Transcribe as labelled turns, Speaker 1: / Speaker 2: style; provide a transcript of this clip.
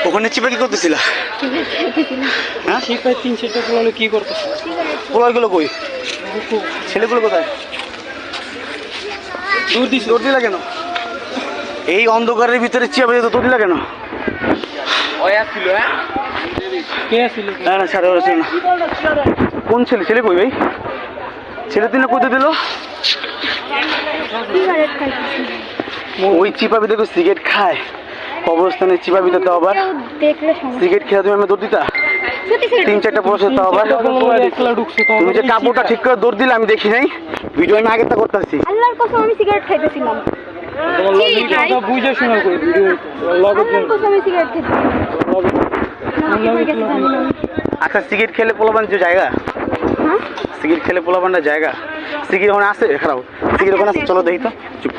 Speaker 1: ওখানে চিপা কি করতেছিলা? হ্যাঁ
Speaker 2: চিপায় 3-4টা পোলালে কি করতেছে?
Speaker 1: পোলাগুলো কই? ছেলেগুলো কোথায়? দৌড় দিলা কেন? এই অন্ধকারের ভিতরে চিপা যেতে দৌড় দিলা কেন?
Speaker 2: কে আসছিল?
Speaker 1: না না ছাড়া ছিল না। কোন ছেলে? ছেলে কই ভাই? ছেলে দিনে কোথায় দিল? ওই চিপা ভিতরে সিগারেট খায় অবস্থানে চিপা ভিতরে তো আবার সিগারেট খেয়ে তুমি আমি দৌড় দিতা? 3-4টা বছর তো আবার তুমি যে কাপড়টা ঠিক করে দৌড় দিলে আমি দেখি নাই, ভিডিও আমি আগেরটা করতেছি।
Speaker 3: আল্লাহর কসম আমি সিগারেট খাইতেছিলাম।
Speaker 2: বুঝে শোনা করে ভিডিও
Speaker 3: আল্লাহর কসম আমি সিগারেট খাইতেছিলাম।
Speaker 1: আচ্ছা সিগারেট খেলে পোলাপান যে জায়গা, সিগারেট খেলে পোলাপানটা জায়গা, সিগারেট ওখানে আছে খারাপ, সিগারেট ওখানে আছে, চলো দেখি তো। চুপ।